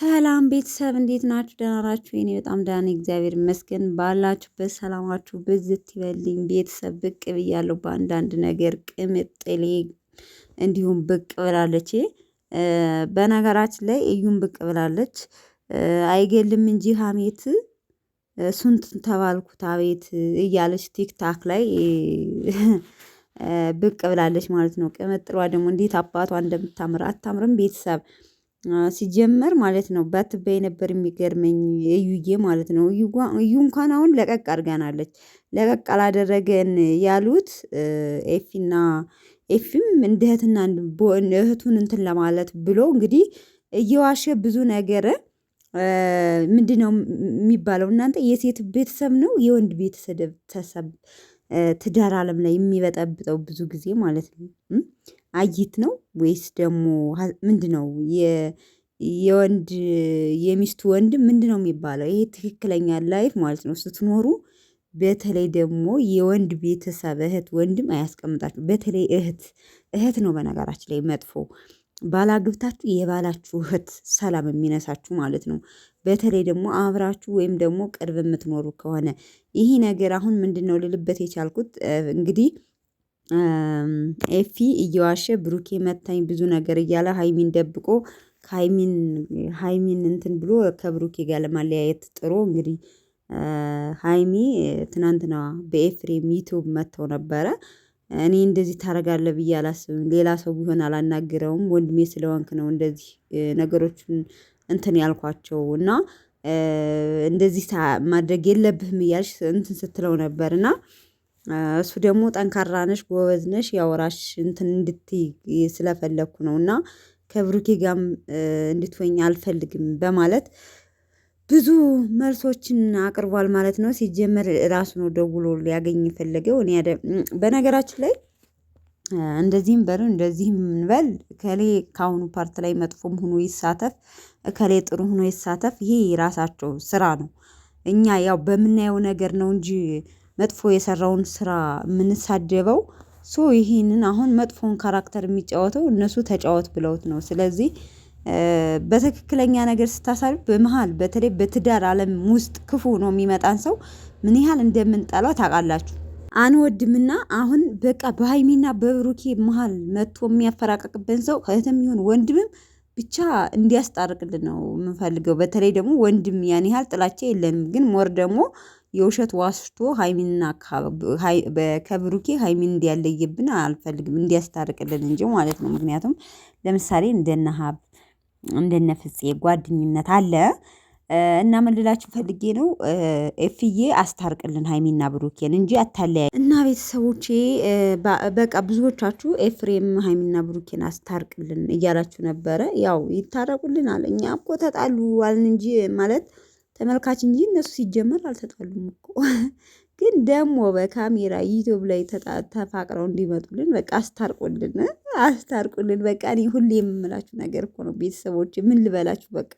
ሰላም ቤተሰብ እንዴት ናችሁ? ደህና ናችሁ? እኔ በጣም ደህና ነኝ፣ እግዚአብሔር ይመስገን። ባላችሁበት ሰላማችሁ ብዝት ይበልኝ። ቤተሰብ ብቅ ብያለሁ በአንዳንድ ነገር ቅምጥሌ እንዲሁም ብቅ ብላለች። በነገራችን ላይ እዩም ብቅ ብላለች። አይገልም እንጂ ሀሜት ሱንት ተባልኩት አቤት እያለች ቲክታክ ላይ ብቅ ብላለች ማለት ነው። ቅምጥሏ ደግሞ እንዴት አባቷ እንደምታምር አታምርም? ቤተሰብ ሲጀመር ማለት ነው ባትበይ ነበር የሚገርመኝ እዩዬ ማለት ነው። እዩ እንኳን አሁን ለቀቅ አድርጋናለች። ለቀቅ አላደረገን ያሉት ኤፊና ኤፊም እንደ እህትና እህቱን እንትን ለማለት ብሎ እንግዲህ እየዋሸ ብዙ ነገር ምንድነው የሚባለው እናንተ የሴት ቤተሰብ ነው የወንድ ቤተሰብ ትዳር አለም ላይ የሚበጠብጠው ብዙ ጊዜ ማለት ነው። አይት ነው ወይስ ደግሞ ምንድነው? የወንድ የሚስቱ ወንድም ምንድነው የሚባለው? ይሄ ትክክለኛ ላይፍ ማለት ነው ስትኖሩ። በተለይ ደግሞ የወንድ ቤተሰብ እህት ወንድም አያስቀምጣችሁ። በተለይ እህት ነው በነገራችን ላይ መጥፎ ባላግብታችሁ የባላችሁ እህት ሰላም የሚነሳችሁ ማለት ነው። በተለይ ደግሞ አብራችሁ ወይም ደግሞ ቅርብ የምትኖሩ ከሆነ ይሄ ነገር አሁን ምንድነው ልልበት የቻልኩት እንግዲህ ኤፊ እየዋሸ ብሩኬ መታኝ ብዙ ነገር እያለ ሀይሚን ደብቆ ሀይሚን እንትን ብሎ ከብሩኬ ጋር ለማለያየት ጥሮ እንግዲህ ሀይሚ ትናንትና በኤፍሬም ዩቲዩብ መጥተው ነበረ። እኔ እንደዚህ ታደርጋለህ ብዬ አላስብም። ሌላ ሰው ቢሆን አላናግረውም። ወንድሜ ስለሆንክ ነው እንደዚህ ነገሮችን እንትን ያልኳቸው እና እንደዚህ ማድረግ የለብህም እያልሽ እንትን ስትለው ነበር እና እሱ ደግሞ ጠንካራ ነሽ ጎበዝ ነሽ ያወራሽ እንትን እንድትይ ስለፈለኩ ነው እና ከብሩኬ ጋርም እንድትሆኝ አልፈልግም በማለት ብዙ መልሶችን አቅርቧል ማለት ነው። ሲጀመር ራሱ ነው ደውሎ ሊያገኝ የፈለገው። እኔ በነገራችን ላይ እንደዚህም በሉ እንደዚህም እንበል እከሌ ከአሁኑ ፓርት ላይ መጥፎም ሆኖ ይሳተፍ እከሌ ጥሩ ሆኖ ይሳተፍ፣ ይሄ የራሳቸው ስራ ነው። እኛ ያው በምናየው ነገር ነው እንጂ መጥፎ የሰራውን ስራ የምንሳደበው ይሄንን አሁን መጥፎን ካራክተር የሚጫወተው እነሱ ተጫወት ብለውት ነው። ስለዚህ በትክክለኛ ነገር ስታሳልፍ በመሃል በተለይ በትዳር አለም ውስጥ ክፉ ነው የሚመጣን ሰው ምን ያህል እንደምንጠላው ታውቃላችሁ። አንወድምና አሁን በቃ በሃይሚና በብሩኬ መሃል መጥቶ የሚያፈራቅቅብን ሰው እህትም ይሁን ወንድምም ብቻ እንዲያስታርቅልን ነው የምንፈልገው። በተለይ ደግሞ ወንድም ያን ያህል ጥላቻ የለንም፣ ግን ሞር ደግሞ የውሸት ዋሽቶ ሀይሚንና ከብሩኬ ሀይሚን እንዲያለይብን አልፈልግም፣ እንዲያስታርቅልን እንጂ ማለት ነው። ምክንያቱም ለምሳሌ እንደነ ሀብ እንደነ ፍፄ ጓደኝነት አለ እና ምን ልላችሁ ፈልጌ ነው ኤፍዬ አስታርቅልን ሀይሚና ብሩኬን እንጂ አታለያይ እና ቤተሰቦቼ በቃ ብዙዎቻችሁ ኤፍሬም ሀይሚና ብሩኬን አስታርቅልን እያላችሁ ነበረ። ያው ይታረቁልን አለ። እኛ እኮ ተጣሉ አልን እንጂ ማለት ተመልካች እንጂ እነሱ ሲጀመር አልተጣሉም እኮ። ግን ደግሞ በካሜራ ዩቲዩብ ላይ ተፋቅረው እንዲመጡልን በቃ አስታርቁልን። በቃ እኔ ሁሌ የምምላችሁ ነገር እኮ ነው ቤተሰቦቼ፣ ምን ልበላችሁ በቃ